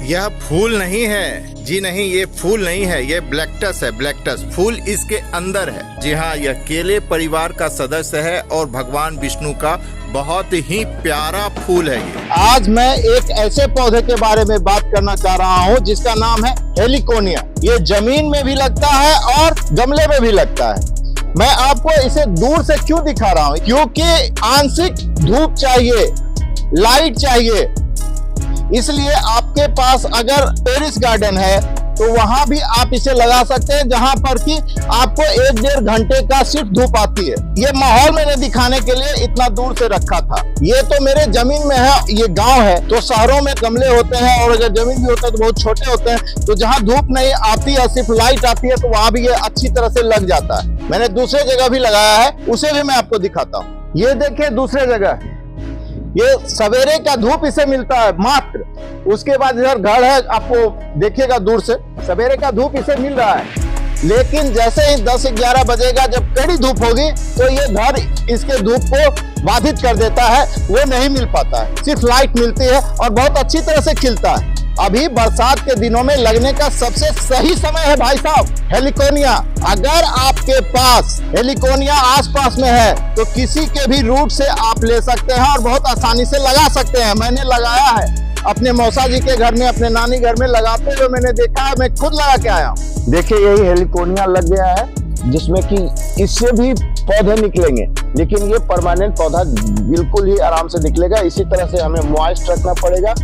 यह फूल नहीं है जी, नहीं, ये फूल नहीं है, ये ब्लैक्टस है। ब्लैक्टस फूल इसके अंदर है। जी हाँ, यह केले परिवार का सदस्य है और भगवान विष्णु का बहुत ही प्यारा फूल है ये। आज मैं एक ऐसे पौधे के बारे में बात करना चाह रहा हूँ जिसका नाम है हेलिकोनिया। ये जमीन में भी लगता है और गमले में भी लगता है। मैं आपको इसे दूर से क्यों दिखा रहा हूँ, क्योंकि आंशिक धूप चाहिए, लाइट चाहिए। इसलिए आपके पास अगर टेरेस गार्डन है तो वहां भी आप इसे लगा सकते हैं, जहां पर कि आपको 1-1.5 घंटे का सिर्फ धूप आती है। ये माहौल मैंने दिखाने के लिए इतना दूर से रखा था। ये तो मेरे जमीन में है, ये गांव है, तो शहरों में गमले होते हैं और अगर जमीन भी होता है तो बहुत छोटे होते हैं। तो जहां धूप नहीं आती है, सिर्फ लाइट आती है, तो वहां भी ये अच्छी तरह से लग जाता है। मैंने दूसरे जगह भी लगाया है, उसे भी मैं आपको दिखाता हूँ। ये देखिए दूसरे जगह, ये सवेरे का धूप इसे मिलता है मात्र। उसके बाद इधर घर है, आपको देखिएगा दूर से, सवेरे का धूप इसे मिल रहा है। लेकिन जैसे ही 10-11 बजेगा, जब कड़ी धूप होगी, तो ये घर इसके धूप को बाधित कर देता है, वो नहीं मिल पाता है, सिर्फ लाइट मिलती है और बहुत अच्छी तरह से खिलता है। अभी बरसात के दिनों में लगने का सबसे सही समय है भाई साहब हेलिकोनिया। अगर आपके पास हेलिकोनिया आसपास में है तो किसी के भी रूट से आप ले सकते हैं और बहुत आसानी से लगा सकते हैं। मैंने लगाया है अपने मौसा जी के घर में, अपने नानी घर में लगाते हुए मैंने देखा है, मैं खुद लगा के आया हूँ। देखिए यही हेलिकोनिया लग गया है, जिसमें कि इससे भी पौधे निकलेंगे, लेकिन ये परमानेंट पौधा बिल्कुल ही आराम से निकलेगा। इसी तरह से हमें मॉइस्ट रखना पड़ेगा,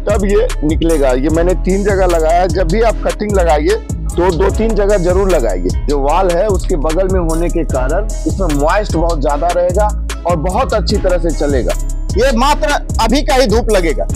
तब ये निकलेगा। ये मैंने 3 जगह लगाया है। जब भी आप कटिंग लगाइए तो 2-3 जगह जरूर लगाइए। जो वाल है उसके बगल में होने के कारण इसमें मॉइस्ट बहुत ज्यादा रहेगा और बहुत अच्छी तरह से चलेगा। ये मात्र अभी का ही धूप लगेगा,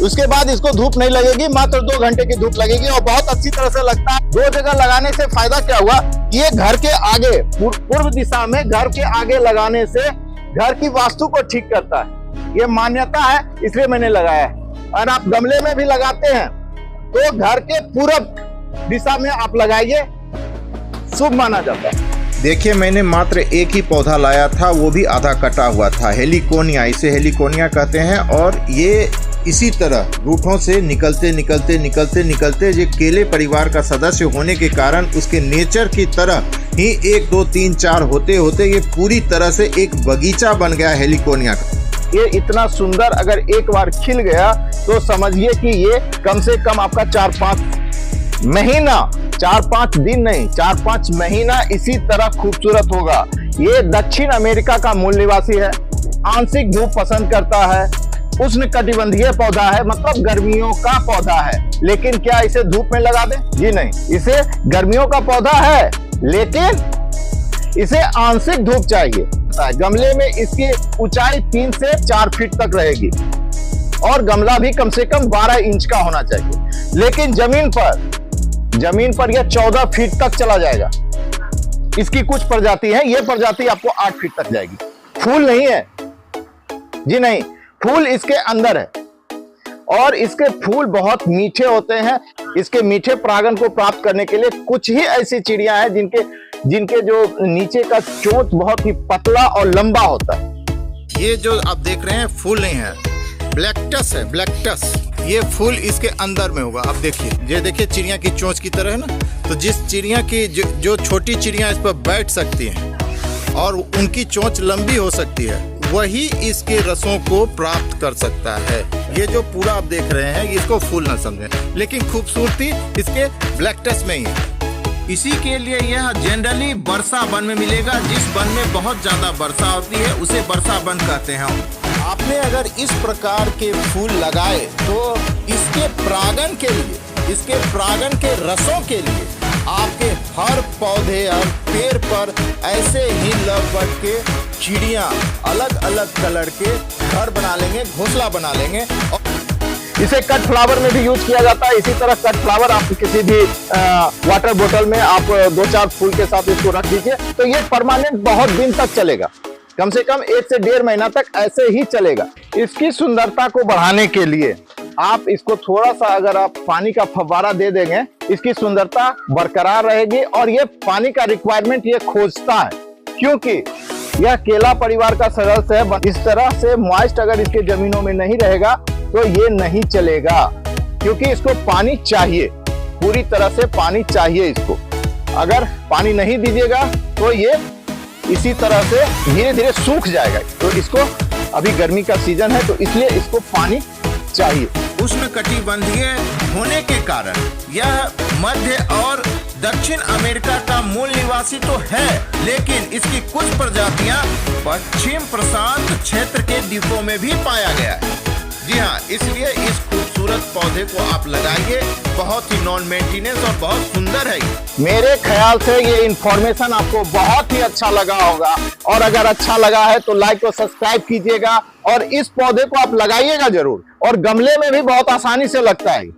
उसके बाद इसको धूप नहीं लगेगी, मात्र 2 घंटे की धूप लगेगी और बहुत अच्छी तरह से लगता है। 2 जगह लगाने से फायदा क्या हुआ, ये घर के आगे पूर्व दिशा में घर के आगे लगाने से घर की वास्तु को ठीक करता है। ये मान्यता है, इसलिए मैंने लगाया है। और आप गमले में भी लगाते हैं तो घर के पूरब दिशा में आप लगाइए, शुभ माना जाता है। देखिए, मैंने मात्र एक ही पौधा लाया था, वो भी आधा कटा हुआ था। हेलिकोनिया, इसे हेलिकोनिया कहते हैं और ये इसी तरह रूठों से निकलते ये केले परिवार का सदस्य होने के कारण उसके नेचर की तरह ही 1, 2, 3, 4 होते होते ये पूरी तरह से एक बगीचा बन गया हेलिकोनिया का। ये इतना सुंदर अगर एक बार खिल गया तो समझिए कि ये कम से कम आपका 4-5 महीना, 4-5 दिन नहीं, 4-5 महीना इसी तरह खूबसूरत होगा। ये दक्षिण अमेरिका का मूल निवासी है, आंशिक धूप पसंद करता है, उष्णकटिबंधीय पौधा है, मतलब गर्मियों का पौधा है। लेकिन क्या इसे धूप में लगा दें? जी नहीं, इसे गर्मियों का पौधा है लेकिन इसे आंशिक धूप चाहिए। गमले में इसकी ऊंचाई 3 से 4 फीट तक रहेगी और गमला भी कम से कम 12 इंच का होना चाहिए। लेकिन जमीन पर यह 14 फीट तक चला जाएगा। इसकी कुछ प्रजाति है, यह प्रजाति आपको 8 फीट तक जाएगी। फूल नहीं है जी, नहीं, फूल इसके अंदर है और इसके फूल बहुत मीठे होते हैं। इसके मीठे परागन को प्राप्त करने के लिए कुछ ही ऐसी चिड़िया हैं जिनके जो नीचे का चोंच बहुत ही पतला और लंबा होता है। ये जो आप देख रहे हैं फूल नहीं है, ब्लैक्टस है, ब्लैक्टस। ये फूल इसके अंदर में होगा। आप देखिए, ये देखिए चिड़िया की चोंच की तरह है ना, तो जिस चिड़िया की जो छोटी चिड़िया इस पर बैठ सकती हैं और उनकी चोंच लंबी हो सकती है, वही इसके रसों को प्राप्त कर सकता है। ये जो पूरा आप देख रहे हैं, इसको फूल ना समझें, लेकिन खूबसूरती इसके ब्लैक्टस में ही है। इसी के लिए यह जनरली वर्षा वन में मिलेगा। जिस वन में बहुत ज्यादा वर्षा होती है उसे वर्षा वन कहते हैं। आपने अगर इस प्रकार के फूल लगाए तो इसके परागन के लिए, इसके परागन के रसों के लिए आपके हर पौधे और पेड़ पर ऐसे ही लव के चिड़िया अलग अलग कलर के घर बना लेंगे, घोंसला बना लेंगे। इसे कट फ्लावर में भी यूज किया जाता है। इसी तरह कट फ्लावर आप किसी भी वाटर बोतल में आप 2-4 फूल के साथ इसको रख दीजिए तो ये परमानेंट बहुत दिन तक चलेगा, कम से कम 1 से 1.5 महीना तक ऐसे ही चलेगा। इसकी सुंदरता को बढ़ाने के लिए आप इसको थोड़ा सा अगर आप पानी का फव्वारा दे देंगे, इसकी सुंदरता बरकरार रहेगी और ये पानी का रिक्वायरमेंट ये खोजता है, क्योंकि यह केला परिवार का सदस्य है। इस तरह से मॉइस्ट अगर इसके जमीनों में नहीं रहेगा तो ये नहीं चलेगा। क्योंकि इसको पानी चाहिए, पूरी तरह से पानी चाहिए इसको। अगर पानी नहीं दीजिएगा तो ये इसी तरह से धीरे धीरे सूख जाएगा। तो इसको अभी गर्मी का सीजन है तो इसलिए इसको पानी चाहिए। उष्णकटिबंधीय होने के कारण यह मध्य और दक्षिण अमेरिका का मूल निवासी तो है, लेकिन इसकी कुछ प्रजातियां पश्चिम प्रशांत क्षेत्र के द्वीपों में भी पाया गया है। जी हाँ, इसलिए इस खूबसूरत पौधे को आप लगाइए, बहुत ही नॉन मेंटेनेंस और बहुत सुंदर है। मेरे ख्याल से ये इंफॉर्मेशन आपको बहुत ही अच्छा लगा होगा, और अगर अच्छा लगा है तो लाइक और सब्सक्राइब कीजिएगा, और इस पौधे को आप लगाइएगा जरूर। और गमले में भी बहुत आसानी से लगता है।